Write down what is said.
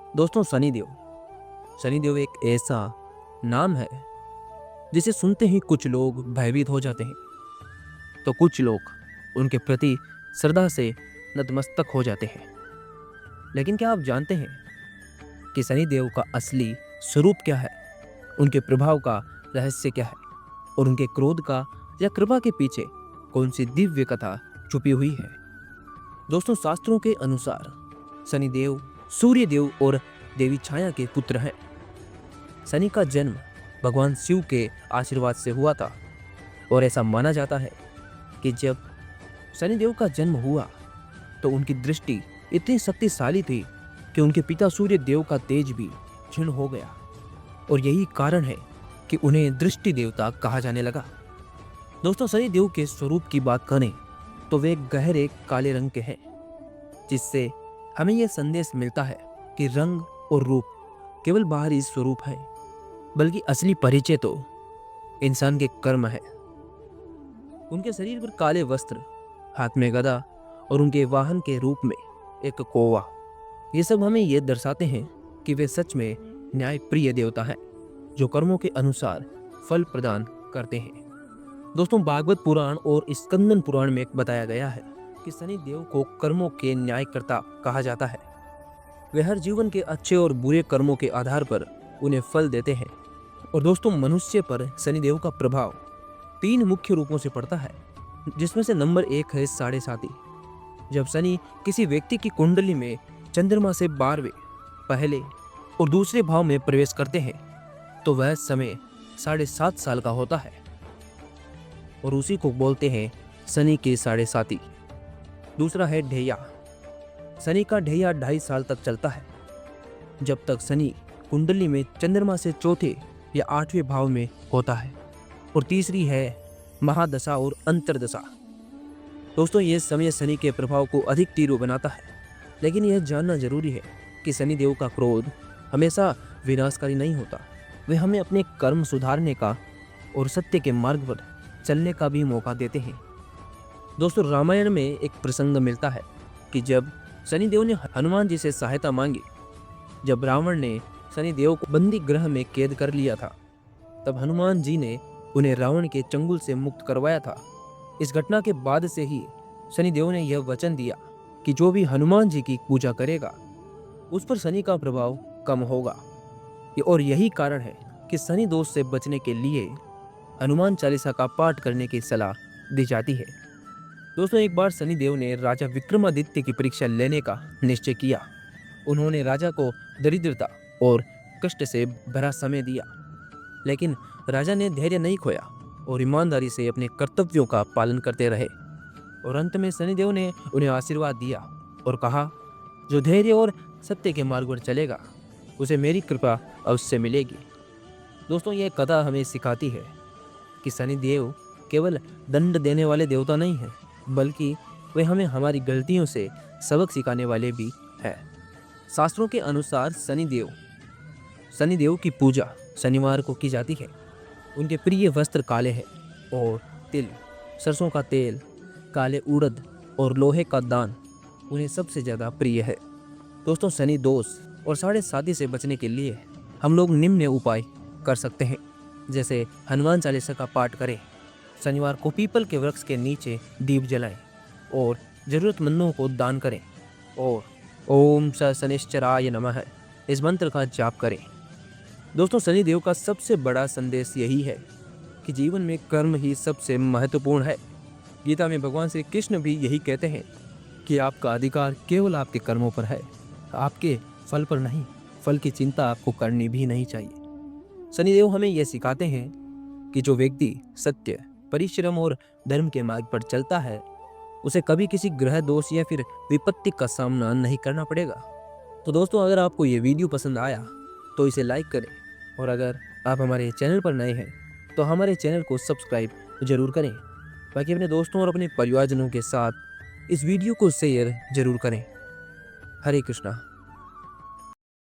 दोस्तों, शनिदेव एक ऐसा नाम है जिसे सुनते ही कुछ लोग भयभीत हो जाते हैं, तो कुछ लोग उनके प्रति श्रद्धा से नतमस्तक हो जाते हैं। लेकिन क्या आप जानते हैं कि शनिदेव का असली स्वरूप क्या है, उनके प्रभाव का रहस्य क्या है, और उनके क्रोध का या कृपा के पीछे कौन सी दिव्य कथा छुपी हुई है? दोस्तों, शास्त्रों के अनुसार शनिदेव सूर्यदेव और देवी छाया के पुत्र हैं। शनि का जन्म भगवान शिव के आशीर्वाद से हुआ था, और ऐसा माना जाता है कि जब शनिदेव का जन्म हुआ तो उनकी दृष्टि इतनी शक्तिशाली थी कि उनके पिता सूर्य देव का तेज भी क्षीण हो गया, और यही कारण है कि उन्हें दृष्टि देवता कहा जाने लगा। दोस्तों, शनिदेव के स्वरूप की बात करें तो वे गहरे काले रंग के हैं, जिससे हमें यह संदेश मिलता है कि रंग और रूप केवल बाहरी स्वरूप है, बल्कि असली परिचय तो इंसान के कर्म है। उनके शरीर पर काले वस्त्र, हाथ में गदा और उनके वाहन के रूप में एक कौवा, ये सब हमें यह दर्शाते हैं कि वे सच में न्याय प्रिय देवता हैं, जो कर्मों के अनुसार फल प्रदान करते हैं। दोस्तों, भागवत पुराण और स्कंदन पुराण में बताया गया है कि शनि देव को कर्मों के न्यायकर्ता कहा जाता है। वे हर जीवन के अच्छे और बुरे कर्मों के आधार पर उन्हें फल देते हैं। और दोस्तों, मनुष्य पर शनिदेव का प्रभाव 3 मुख्य रूपों से पड़ता है, जिसमें से नंबर 1 है साढ़े साती। जब शनि किसी व्यक्ति की कुंडली में चंद्रमा से 12वें, पहले और दूसरे भाव में प्रवेश करते हैं तो वह समय 7.5 साल का होता है, और उसी को बोलते हैं शनि के साढ़े साती। दूसरा है ढैया। शनि का ढैया 2.5 साल तक चलता है, जब तक शनि कुंडली में चंद्रमा से चौथे या 8वें भाव में होता है। और तीसरी है महादशा और अंतरदशा। दोस्तों, यह समय शनि के प्रभाव को अधिक तीव्र बनाता है, लेकिन यह जानना जरूरी है कि शनिदेव का क्रोध हमेशा विनाशकारी नहीं होता। वे हमें अपने कर्म सुधारने का और सत्य के मार्ग पर चलने का भी मौका देते हैं। दोस्तों, रामायण में एक प्रसंग मिलता है कि जब शनिदेव ने हनुमान जी से सहायता मांगी, जब रावण ने शनिदेव को बंदी गृह में कैद कर लिया था, तब हनुमान जी ने उन्हें रावण के चंगुल से मुक्त करवाया था। इस घटना के बाद से ही शनिदेव ने यह वचन दिया कि जो भी हनुमान जी की पूजा करेगा उस पर शनि का प्रभाव कम होगा। और यही कारण है कि शनि दोष से बचने के लिए हनुमान चालीसा का पाठ करने की सलाह दी जाती है। दोस्तों, एक बार शनिदेव ने राजा विक्रमादित्य की परीक्षा लेने का निश्चय किया। उन्होंने राजा को दरिद्रता और कष्ट से भरा समय दिया, लेकिन राजा ने धैर्य नहीं खोया और ईमानदारी से अपने कर्तव्यों का पालन करते रहे। और अंत में शनिदेव ने उन्हें आशीर्वाद दिया और कहा, जो धैर्य और सत्य के मार्ग पर चलेगा उसे मेरी कृपा अवश्य मिलेगी। दोस्तों, यह कथा हमें सिखाती है कि शनिदेव केवल दंड देने वाले देवता नहीं हैं, बल्कि वे हमें हमारी गलतियों से सबक सिखाने वाले भी हैं। शास्त्रों के अनुसार शनिदेव की पूजा शनिवार को की जाती है। उनके प्रिय वस्त्र काले हैं और तिल, सरसों का तेल, काले उड़द और लोहे का दान उन्हें सबसे ज़्यादा प्रिय है। दोस्तों, शनि दोष और साढ़े साती से बचने के लिए हम लोग निम्न उपाय कर सकते हैं, जैसे हनुमान चालीसा का पाठ करें, शनिवार को पीपल के वृक्ष के नीचे दीप जलाएं और ज़रूरतमंदों को दान करें, और ओम स शनिश्चराय नमः इस मंत्र का जाप करें। दोस्तों, शनिदेव का सबसे बड़ा संदेश यही है कि जीवन में कर्म ही सबसे महत्वपूर्ण है। गीता में भगवान श्री कृष्ण भी यही कहते हैं कि आपका अधिकार केवल आपके कर्मों पर है, आपके फल पर नहीं। फल की चिंता आपको करनी भी नहीं चाहिए। शनिदेव हमें यह सिखाते हैं कि जो व्यक्ति सत्य, परिश्रम और धर्म के मार्ग पर चलता है उसे कभी किसी ग्रह दोष या फिर विपत्ति का सामना नहीं करना पड़ेगा। तो दोस्तों, अगर आपको ये वीडियो पसंद आया तो इसे लाइक करें, और अगर आप हमारे चैनल पर नए हैं तो हमारे चैनल को सब्सक्राइब जरूर करें। बाकी अपने दोस्तों और अपने परिवारजनों के साथ इस वीडियो को शेयर जरूर करें। हरे कृष्णा।